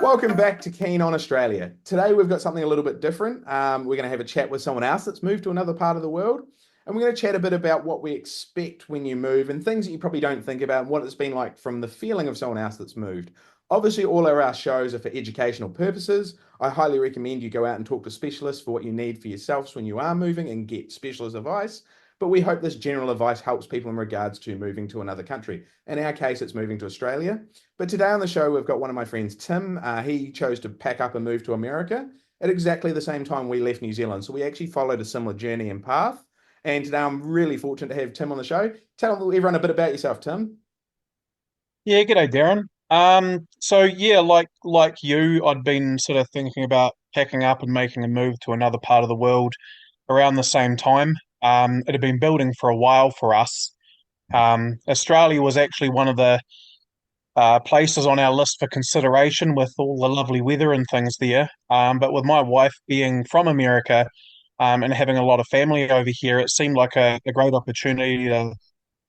Welcome back to Keen on Australia. Today we've got something a little bit different. We're going to have a chat with someone else that's moved to another part of the world, and we're going to chat a bit about what we expect when you move and things that you probably don't think about and what it's been like from the feeling of someone else that's moved. Obviously, all of our shows are for educational purposes. I highly recommend you go out and talk to specialists for what you need for yourselves when you are moving and get specialist advice. But we hope this general advice helps people in regards to moving to another country. In our case, it's moving to Australia. But today on the show, we've got one of my friends, Tim. He chose to pack up and move to America at exactly the same time we left New Zealand. So we actually followed a similar journey and path. And today I'm really fortunate to have Tim on the show. Tell everyone a bit about yourself, Tim. Yeah, g'day, Darren. So yeah, like you, I'd been sort of thinking about packing up and making a move to another part of the world around the same time. It had been building for a while for us. Australia was actually one of the places on our list for consideration with all the lovely weather and things there. But with my wife being from America, and having a lot of family over here, it seemed like a great opportunity to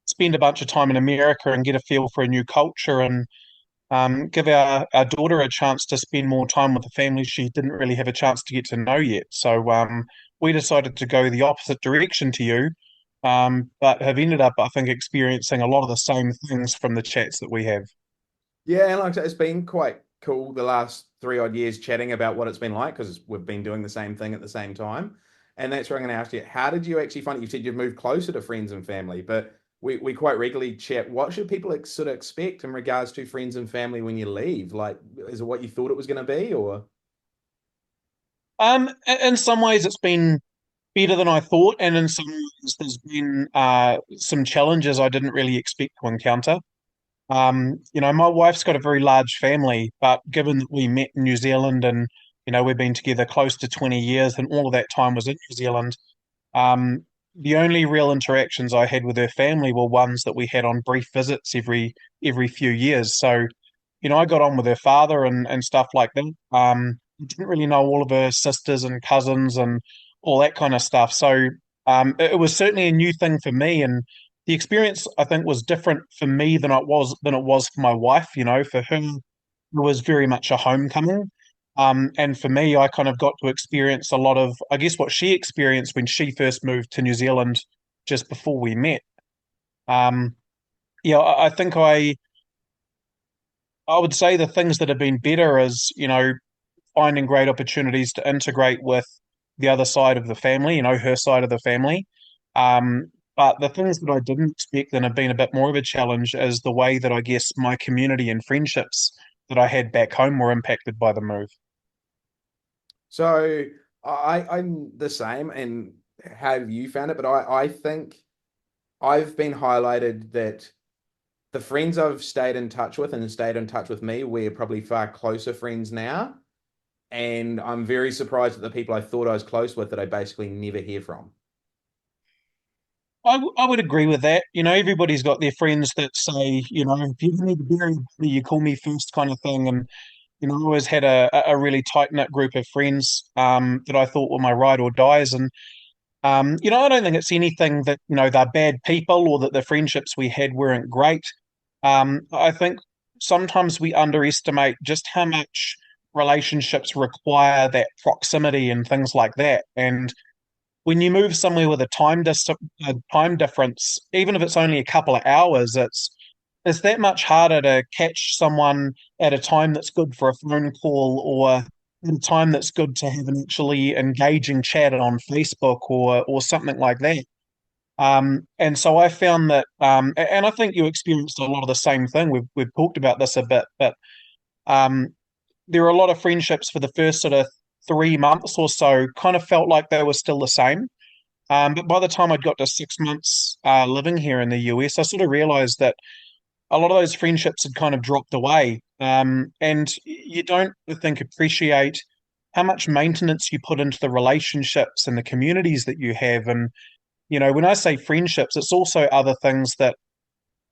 spend a bunch of time in America and get a feel for a new culture and give our daughter a chance to spend more time with the family she didn't really have a chance to get to know yet. So we decided to go the opposite direction to you, but have ended up, I think, experiencing a lot of the same things from the chats that we have. Yeah, and like I said, it's been quite cool the last 3 odd years chatting about what it's been like because we've been doing the same thing at the same time. And that's where I'm going to ask you, how did you actually find it? You said you've moved closer to friends and family, but we quite regularly chat. What should people sort of expect in regards to friends and family when you leave? Like, is it what you thought it was going to be, or? In some ways, it's been better than I thought, and in some ways, there's been some challenges I didn't really expect to encounter. My wife's got a very large family, but given that we met in New Zealand and, we've been together close to 20 years and all of that time was in New Zealand, um, the only real interactions I had with her family were ones that we had on brief visits every few years. So, I got on with her father and stuff like that. Didn't really know all of her sisters and cousins and all that kind of stuff. So, it was certainly a new thing for me, and the experience I think was different for me than it was for my wife. For her, it was very much a homecoming. And for me, I kind of got to experience a lot of, I guess, what she experienced when she first moved to New Zealand just before we met. Um, yeah, I think I would say the things that have been better is, finding great opportunities to integrate with the other side of the family, her side of the family. But the things that I didn't expect and have been a bit more of a challenge is the way that I guess my community and friendships that I had back home were impacted by the move. So I'm the same, and how have you found it? But I think I've been highlighted that the friends I've stayed in touch with and stayed in touch with me, we're probably far closer friends now. And I'm very surprised at the people I thought I was close with that I basically never hear from. I would agree with that. Everybody's got their friends that say, if you need to bury a body, you call me first kind of thing. And, I always had a really tight-knit group of friends that I thought were my ride or dies. And, I don't think it's anything that, they're bad people or that the friendships we had weren't great. I think sometimes we underestimate just how much relationships require that proximity and things like that. And when you move somewhere with a time difference, even if it's only a couple of hours, it's that much harder to catch someone at a time that's good for a phone call or at a time that's good to have an actually engaging chat on Facebook or something like that. And so I found that, and I think you experienced a lot of the same thing. We've talked about this a bit, but um, there were a lot of friendships for the first sort of 3 months or so kind of felt like they were still the same. But by the time I'd got to 6 months living here in the US, I sort of realized that a lot of those friendships had kind of dropped away. And you don't, I think, appreciate how much maintenance you put into the relationships and the communities that you have. And, when I say friendships, it's also other things that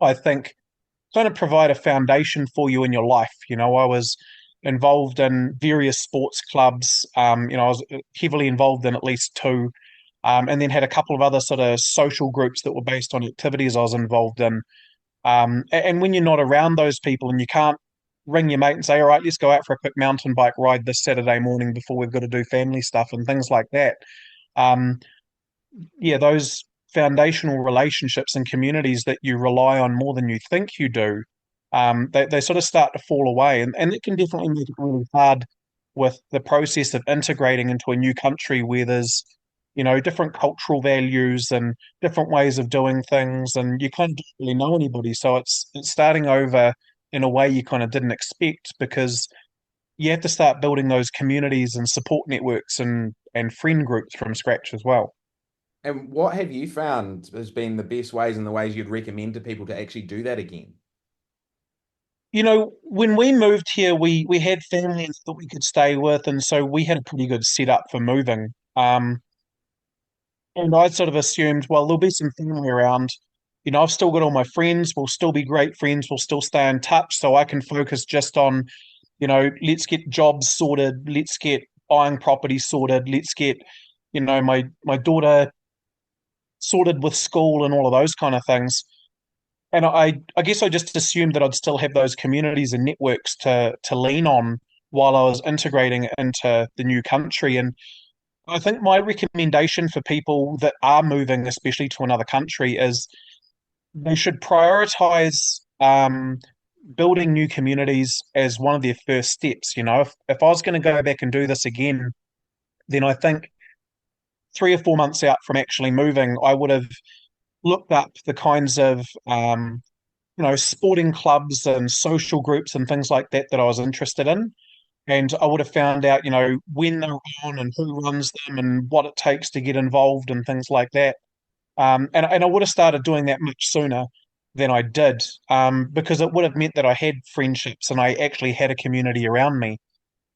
I think kind of provide a foundation for you in your life. I was involved in various sports clubs. I was heavily involved in at least two, and then had a couple of other sort of social groups that were based on activities I was involved in. And when you're not around those people and you can't, ring your mate and say, all right, let's go out for a quick mountain bike ride this Saturday morning before we've got to do family stuff and things like that. Um, yeah, those foundational relationships and communities that you rely on more than you think you do, they sort of start to fall away. And it can definitely make it really hard with the process of integrating into a new country where there's, different cultural values and different ways of doing things, and you kind of don't really know anybody. So it's starting over in a way you kind of didn't expect because you have to start building those communities and support networks and friend groups from scratch as well. And what have you found has been the best ways and the ways you'd recommend to people to actually do that again? When we moved here, we had families that we could stay with, and so we had a pretty good setup for moving. And I sort of assumed, well, there'll be some family around. I've still got all my friends. We'll still be great friends. We'll still stay in touch, so I can focus just on, let's get jobs sorted. Let's get buying property sorted. Let's get, my daughter sorted with school and all of those kind of things. And I guess I just assumed that I'd still have those communities and networks to lean on while I was integrating into the new country. And I think my recommendation for people that are moving, especially to another country, is they should prioritize building new communities as one of their first steps. If I was going to go back and do this again, then I think 3 or 4 months out from actually moving, I would have looked up the kinds of sporting clubs and social groups and things like that that I was interested in. And I would have found out, when they're on and who runs them and what it takes to get involved and things like that. And I would have started doing that much sooner than I did, because it would have meant that I had friendships and I actually had a community around me.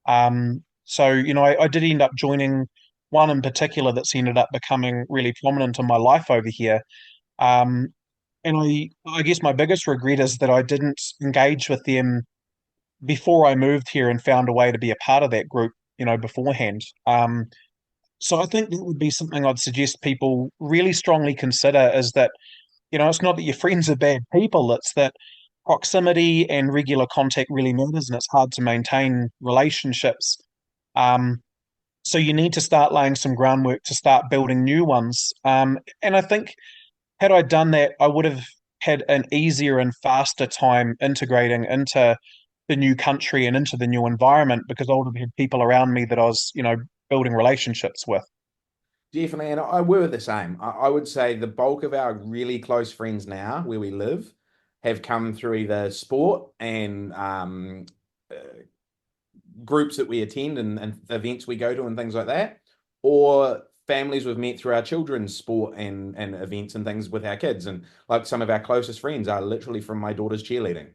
So, I did end up joining one in particular that's ended up becoming really prominent in my life over here. Um, and I guess my biggest regret is that I didn't engage with them before I moved here and found a way to be a part of that group, beforehand. So I think that would be something I'd suggest people really strongly consider is that, it's not that your friends are bad people, it's that proximity and regular contact really matters and it's hard to maintain relationships. Um, so you need to start laying some groundwork to start building new ones. And I think had I done that, I would have had an easier and faster time integrating into the new country and into the new environment because I would have had people around me that I was, building relationships with. Definitely, and I were the same. I would say the bulk of our really close friends now, where we live, have come through either sport and uh, groups that we attend and events we go to and things like that, or families we've met through our children's sport and events and things with our kids. And like some of our closest friends are literally from my daughter's cheerleading.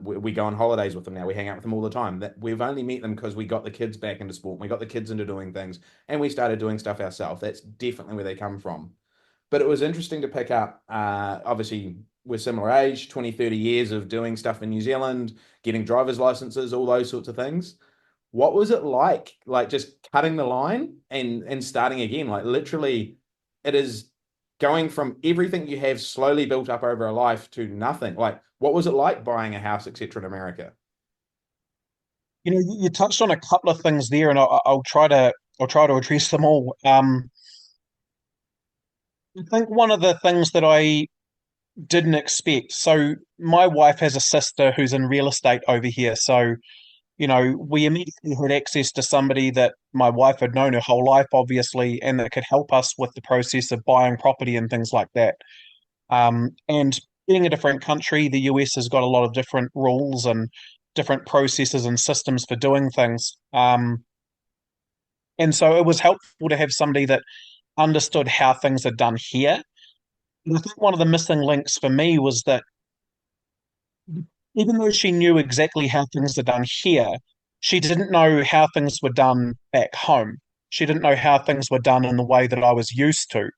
We go on holidays with them now. We hang out with them all the time. That we've only met them because we got the kids back into sport. We got the kids into doing things, and we started doing stuff ourselves. That's definitely where they come from. But it was interesting to pick up. Obviously, we're similar age, 20, 30 years of doing stuff in New Zealand, getting driver's licenses, all those sorts of things. What was it like just cutting the line and starting again? Like literally, it is going from everything you have slowly built up over a life to nothing. Like, what was it like buying a house, etc., in America? You touched on a couple of things there, and I'll try to address them all. I think one of the things that I didn't expect. So my wife has a sister who's in real estate over here. So, we immediately had access to somebody that my wife had known her whole life, obviously, and that could help us with the process of buying property and things like that. And being a different country, the US has got a lot of different rules and different processes and systems for doing things. And so it was helpful to have somebody that understood how things are done here. And I think one of the missing links for me was that even though she knew exactly how things are done here, she didn't know how things were done back home. She didn't know how things were done in the way that I was used to.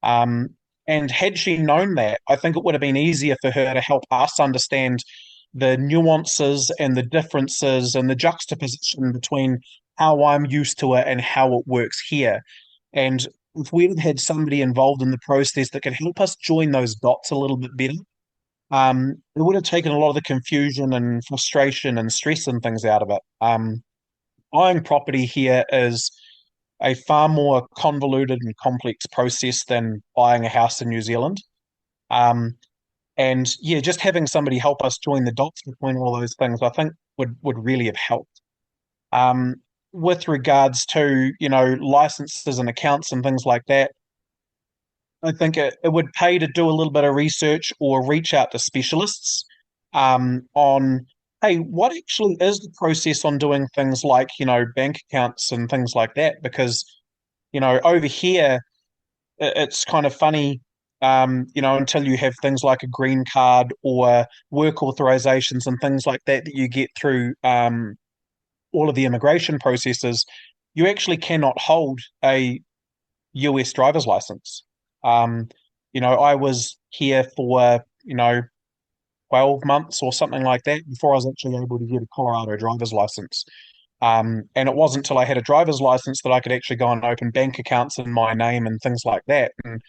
Um, and had she known that, I think it would have been easier for her to help us understand the nuances and the differences and the juxtaposition between how I'm used to it and how it works here. And if we'd had somebody involved in the process that could help us join those dots a little bit better, it would have taken a lot of the confusion and frustration and stress and things out of it. Buying property here is a far more convoluted and complex process than buying a house in New Zealand. Um, and yeah, just having somebody help us join the dots between all those things, I think would really have helped. Um, with regards to, licenses and accounts and things like that, I think it would pay to do a little bit of research or reach out to specialists on, hey, what actually is the process on doing things like, bank accounts and things like that? Because, over here, it's kind of funny, until you have things like a green card or work authorizations and things like that that you get through all of the immigration processes, you actually cannot hold a US driver's license. Um, I was here for, 12 months or something like that before I was actually able to get a Colorado driver's license. And it wasn't until I had a driver's license that I could actually go and open bank accounts in my name and things like that. And,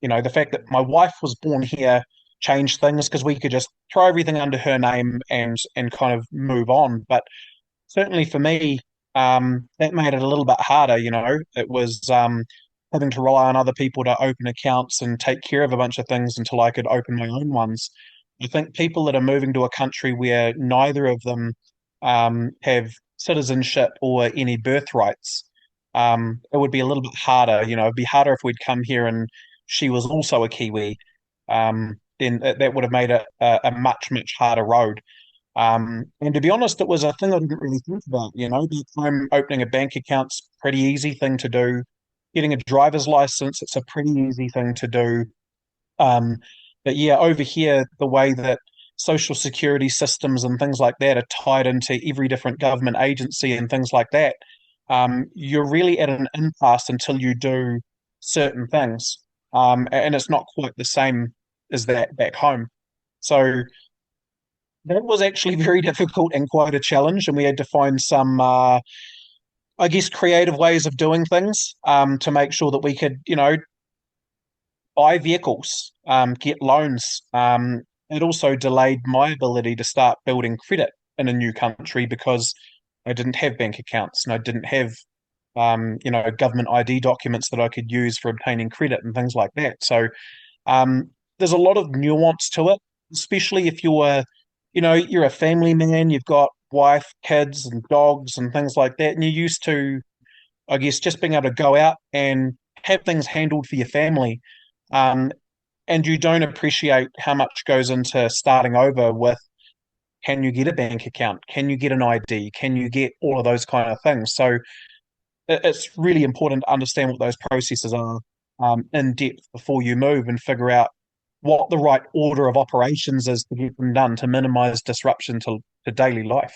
the fact that my wife was born here changed things because we could just throw everything under her name and kind of move on. But certainly for me, that made it a little bit harder. It was having to rely on other people to open accounts and take care of a bunch of things until I could open my own ones. I think people that are moving to a country where neither of them have citizenship or any birthrights, it would be a little bit harder. It'd be harder if we'd come here and she was also a Kiwi. Then that would have made it a much, much harder road. And to be honest, it was a thing I didn't really think about. Back home, opening a bank account's a pretty easy thing to do. Getting a driver's license, it's a pretty easy thing to do. Um, but yeah, over here, the way that social security systems and things like that are tied into every different government agency and things like that, you're really at an impasse until you do certain things. And it's not quite the same as that back home. So that was actually very difficult and quite a challenge, and we had to find some, I guess, creative ways of doing things to make sure that we could, buy vehicles, get loans. It also delayed my ability to start building credit in a new country because I didn't have bank accounts and I didn't have, government ID documents that I could use for obtaining credit and things like that. So um, there's a lot of nuance to it, especially if you're a family man, you've got wife, kids, and dogs and things like that, and you're used to, I guess, just being able to go out and have things handled for your family. Um, and you don't appreciate how much goes into starting over with, can you get a bank account? Can you get an ID? Can you get all of those kind of things? So it's really important to understand what those processes are in depth before you move and figure out what the right order of operations is to get them done to minimize disruption to daily life.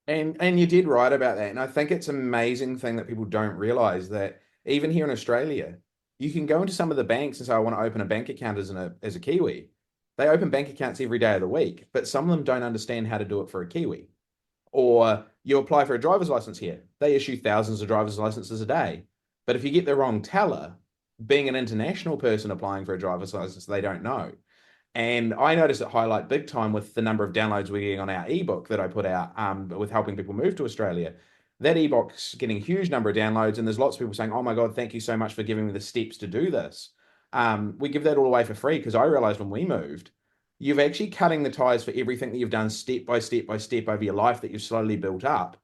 And you did right about that. And I think it's an amazing thing that people don't realize that even here in Australia, you can go into some of the banks and say, I want to open a bank account as a Kiwi. They open bank accounts every day of the week, but some of them don't understand how to do it for a Kiwi. Or you apply for a driver's license here. They issue thousands of driver's licenses a day. But if you get the wrong teller, being an international person applying for a driver's license, they don't know. And I noticed it highlight big time with the number of downloads we're getting on our ebook that I put out with helping people move to Australia. That ebook's getting a huge number of downloads, and there's lots of people saying, "Oh my God, thank you so much for giving me the steps to do this." We give that all away for free because I realized when we moved, you've actually cutting the ties for everything that you've done step by step by step over your life that you've slowly built up,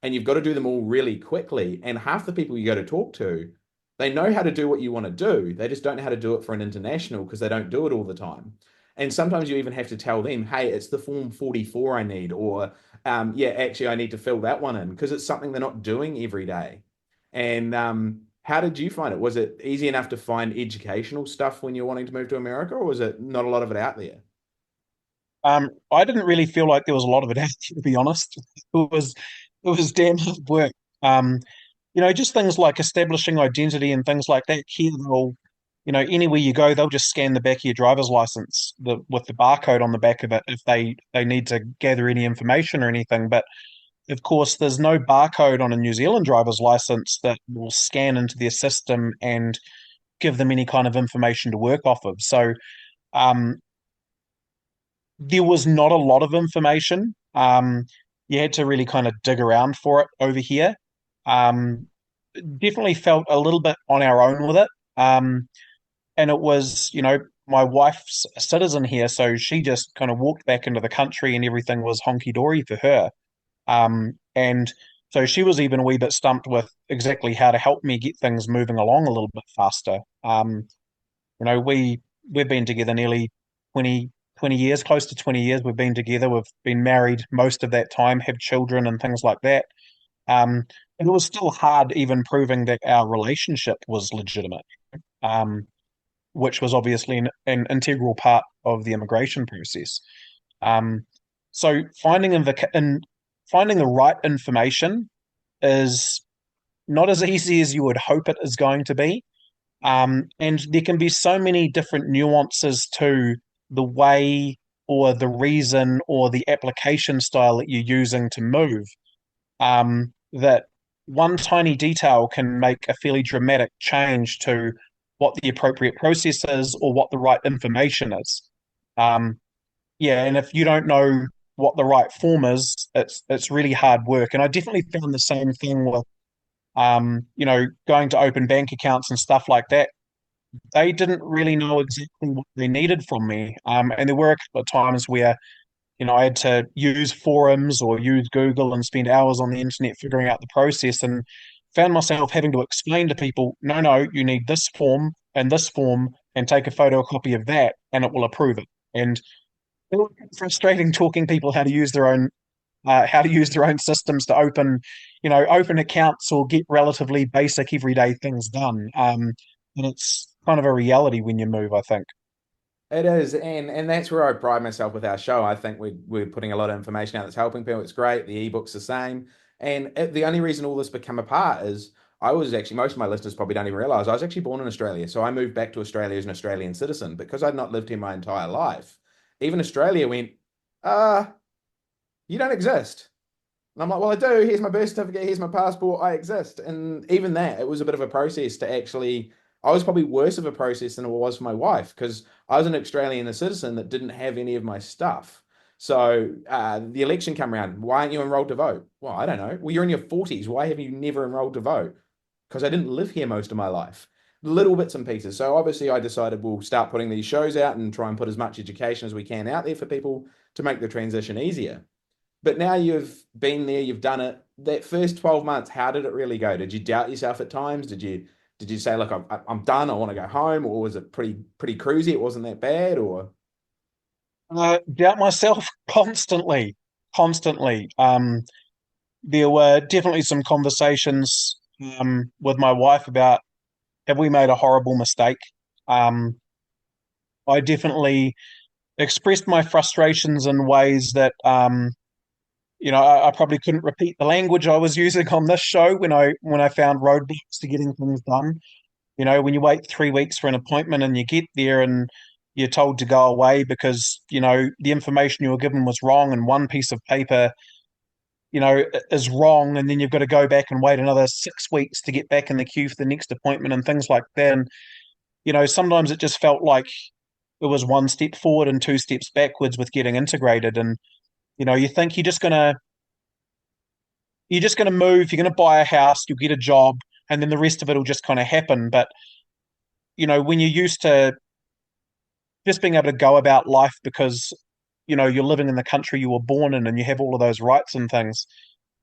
and you've got to do them all really quickly. And half the people you go to talk to, they know how to do what you want to do. They just don't know how to do it for an international because they don't do it all the time. And sometimes you even have to tell them, hey, it's the form 44 I need, or yeah, actually, I need to fill that one in because it's something they're not doing every day. And how did you find it? Was it easy enough to find educational stuff when you're wanting to move to America, or was it not a lot of it out there? I didn't really feel like there was a lot of it, to be honest. It was damn hard work. Um, just things like establishing identity and things like that. Here, anywhere you go, they'll just scan the back of your driver's license with the barcode on the back of it if they need to gather any information or anything. But of course, there's no barcode on a New Zealand driver's license that will scan into their system and give them any kind of information to work off of. So, um, there was not a lot of information. You had to really kind of dig around for it over here. Um, Definitely felt a little bit on our own with it. And it was, my wife's a citizen here, so she just kind of walked back into the country and everything was honky dory for her. And so she was even a wee bit stumped with exactly how to help me get things moving along a little bit faster. We've been together nearly 20 20 years, close to 20 years. We've been together. We've been married most of that time, have children and things like that. Um, and it was still hard even proving that our relationship was legitimate, um, which was obviously an integral part of the immigration process. Um, so finding the right information is not as easy as you would hope it is going to be. And there can be so many different nuances to the way or the reason or the application style that you're using to move, that one tiny detail can make a fairly dramatic change to what the appropriate process is or what the right information is. Um, yeah, and if you don't know what the right form is, it's really hard work. And I definitely found the same thing with going to open bank accounts and stuff like that. They didn't really know exactly what they needed from me. And there were a couple of times where, I had to use forums or use Google and spend hours on the internet figuring out the process and found myself having to explain to people, no, no, you need this form and take a photocopy of that and it will approve it. And it was frustrating talking people how to use their own systems to open accounts or get relatively basic everyday things done. And it's kind of a reality when you move, I think. It is, and that's where I pride myself with our show. I think we're putting a lot of information out that's helping people. It's great. The ebook's the same, and the only reason all this become apart is I was actually most of my listeners probably don't even realize I was actually born in Australia. So I moved back to Australia as an Australian citizen because I'd not lived here my entire life. Even Australia went, uh, you don't exist. And I'm like, well, I do. Here's my birth certificate. Here's my passport. I exist. And even that, it was a bit of a process to actually, I was probably worse of a process than it was for my wife because I was an Australian citizen that didn't have any of my stuff. So the election come around. Why aren't you enrolled to vote? Well, I don't know. Well, you're in your 40s. Why have you never enrolled to vote? Because I didn't live here most of my life. Little bits and pieces. So obviously, I decided we'll start putting these shows out and try and put as much education as we can out there for people to make the transition easier. But now you've been there, you've done it. That first 12 months, how did it really go? Did you doubt yourself at times? Did you say, look, I'm done, I want to go home, or was it pretty cruisy? It wasn't that bad, or Doubt myself constantly, constantly. There were definitely some conversations with my wife about have we made a horrible mistake. Um, I definitely expressed my frustrations in ways that I probably couldn't repeat the language I was using on this show when I found roadblocks to getting things done. When you wait 3 weeks for an appointment and you get there and you're told to go away because, the information you were given was wrong and one piece of paper, is wrong. And then you've got to go back and wait another 6 weeks to get back in the queue for the next appointment and things like that. And, sometimes it just felt like it was one step forward and two steps backwards with getting integrated. And, you think you're just going to move, you're going to buy a house, you'll get a job, and then the rest of it will just kind of happen. But when you're used to just being able to go about life because you're living in the country you were born in and you have all of those rights and things,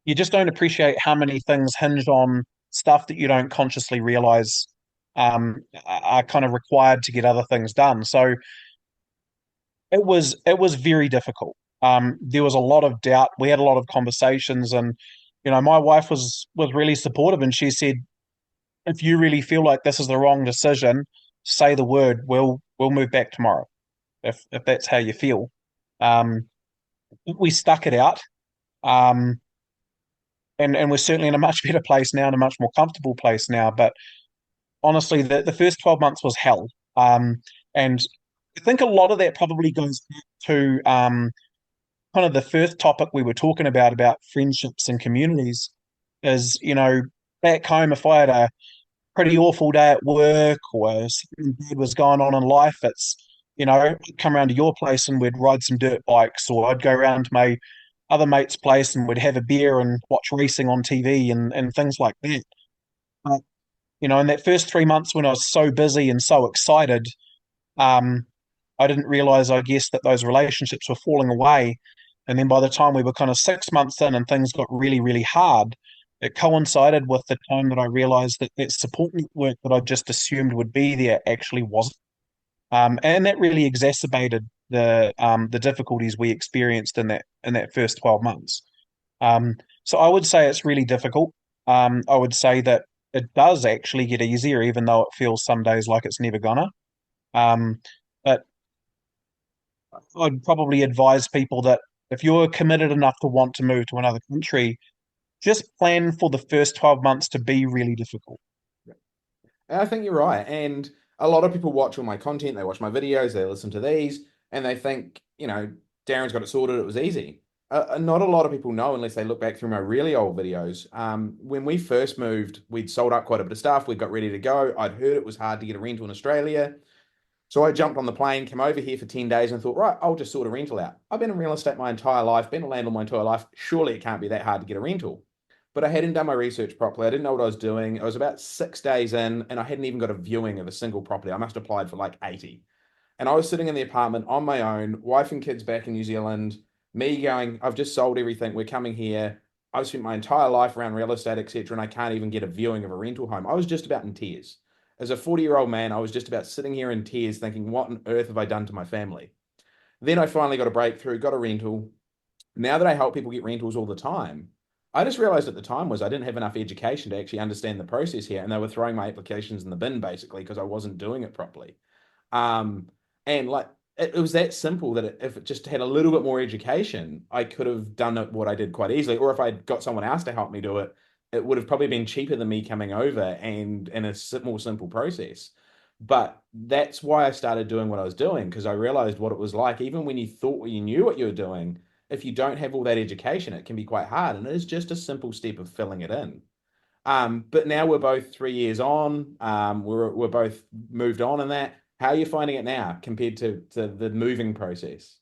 you just don't appreciate how many things hinge on stuff that you don't consciously realize are kind of required to get other things done. So it was very difficult. There was a lot of doubt. We had a lot of conversations, and my wife was really supportive, and she said, "If you really feel like this is the wrong decision, say the word. We'll move back tomorrow. If that's how you feel." Um, we stuck it out, um, and we're certainly in a much better place now, and a much more comfortable place now. But honestly, the first 12 months was hell. And I think a lot of that probably goes back to kind of the first topic we were talking about friendships and communities. Is back home, if I had a pretty awful day at work or something bad was going on in life, come around to your place and we'd ride some dirt bikes, or I'd go around to my other mate's place and we'd have a beer and watch racing on TV and things like that. But, in that first 3 months when I was so busy and so excited, um, I didn't realize, I guess, that those relationships were falling away. And then by the time we were kind of 6 months in and things got really, really hard, it coincided with the time that I realized that that support network that I just assumed would be there actually wasn't. And that really exacerbated the difficulties we experienced in that first 12 months. Um, so I would say it's really difficult. I would say that it does actually get easier, even though it feels some days like it's never gonna. Um, but I'd probably advise people that if you're committed enough to want to move to another country, just plan for the first 12 months to be really difficult. And I think you're right. And a lot of people watch all my content, they watch my videos, they listen to these, and they think, Darren's got it sorted, it was easy. Not a lot of people know unless they look back through my really old videos. When we first moved, we'd sold up quite a bit of stuff, we got ready to go. I'd heard it was hard to get a rental in Australia. So I jumped on the plane, came over here for 10 days and thought, right, I'll just sort a rental out. I've been in real estate my entire life, been a landlord my entire life. Surely it can't be that hard to get a rental. But I hadn't done my research properly. I didn't know what I was doing. I was about 6 days in and I hadn't even got a viewing of a single property. I must have applied for like 80. And I was sitting in the apartment on my own, wife and kids back in New Zealand, me going, I've just sold everything. We're coming here. I've spent my entire life around real estate, etc., and I can't even get a viewing of a rental home. I was just about in tears. As a 40-year-old man, I was just about sitting here in tears thinking, what on earth have I done to my family? Then I finally got a breakthrough, got a rental. Now that I help people get rentals all the time, I just realized at the time was I didn't have enough education to actually understand the process here. And they were throwing my applications in the bin basically because I wasn't doing it properly. Um, and like it was that simple that if it just had a little bit more education, I could have done it what I did quite easily. Or if I'd got someone else to help me do it, it would have probably been cheaper than me coming over and in a more simple process. But that's why I started doing what I was doing because I realized what it was like. Even when you thought you knew what you were doing, if you don't have all that education, it can be quite hard. And it is just a simple step of filling it in. But now we're both 3 years on. We're both moved on in that. How are you finding it now compared to the moving process?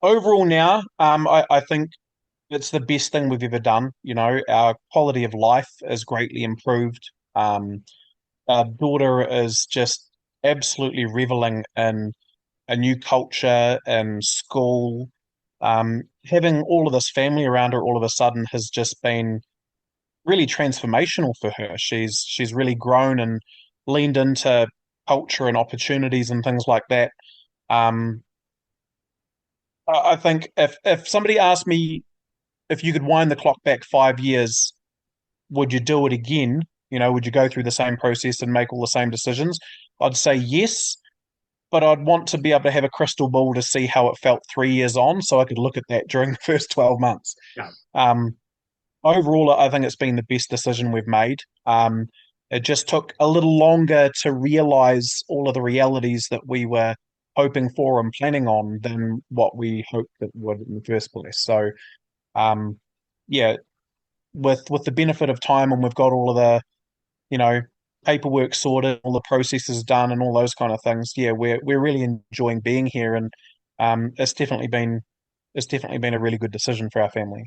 Overall, now, I think it's the best thing we've ever done. Our quality of life is greatly improved. Our daughter is just absolutely reveling in a new culture and school. Having all of this family around her all of a sudden has just been really transformational for her. She's really grown and leaned into culture and opportunities and things like that. Um, I think if somebody asked me if you could wind the clock back 5 years, would you do it again? Would you go through the same process and make all the same decisions? I'd say yes, but I'd want to be able to have a crystal ball to see how it felt 3 years on, so I could look at that during the first 12 months. Yeah. Um, Overall, I think it's been the best decision we've made. It just took a little longer to realize all of the realities that we were hoping for and planning on than what we hoped it would in the first place. So, um, yeah, with the benefit of time, and we've got all of the you know paperwork sorted, all the processes done, and all those kind of things. Yeah, we're really enjoying being here, and it's definitely been a really good decision for our family.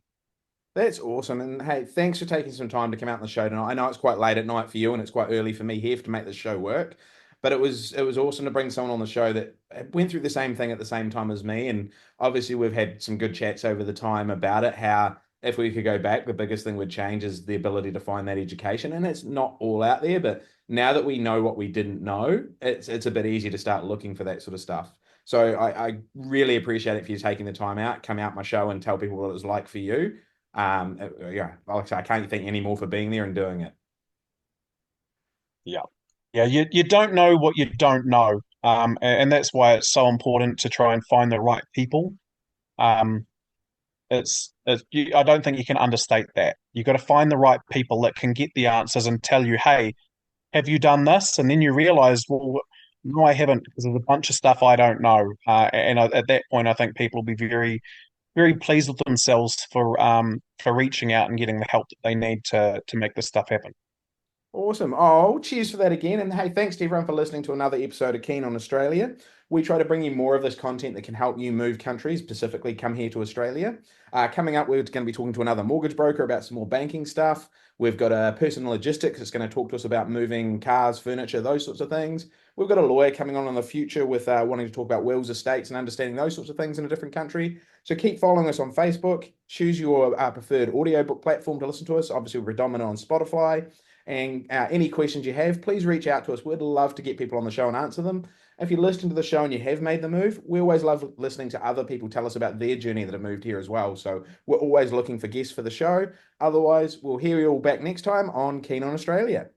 That's awesome. And hey, thanks for taking some time to come out on the show tonight. I know it's quite late at night for you and it's quite early for me here to make this show work. But it was awesome to bring someone on the show that went through the same thing at the same time as me. And obviously we've had some good chats over the time about it, how if we could go back, the biggest thing would change is the ability to find that education. And it's not all out there, but now that we know what we didn't know, it's a bit easier to start looking for that sort of stuff. So I really appreciate it for you taking the time out, come out my show and tell people what it was like for you. Yeah, like I say, I can't thank you any more for being there and doing it. Yeah. Yeah, you don't know what you don't know. And that's why it's so important to try and find the right people. Um, I don't think you can understate that. You got to find the right people that can get the answers and tell you, hey, have you done this? And then you realize, well, no, I haven't, because there's a bunch of stuff I don't know. At that point, I think people will be very, very pleased with themselves for reaching out and getting the help that they need to make this stuff happen. Awesome. Oh, cheers for that again. And hey, thanks to everyone for listening to another episode of Keen on Australia. We try to bring you more of this content that can help you move countries, specifically come here to Australia. Coming up, we're going to be talking to another mortgage broker about some more banking stuff. We've got a person in logistics that's going to talk to us about moving cars, furniture, those sorts of things. We've got a lawyer coming on in the future with wanting to talk about wills, estates, and understanding those sorts of things in a different country. So keep following us on Facebook. Choose your preferred audiobook platform to listen to us. Obviously, we're dominant on Spotify. And any questions you have, please reach out to us. We'd love to get people on the show and answer them. If you listen to the show and you have made the move, we always love listening to other people tell us about their journey that have moved here as well. So we're always looking for guests for the show. Otherwise, we'll hear you all back next time on Keen on Australia.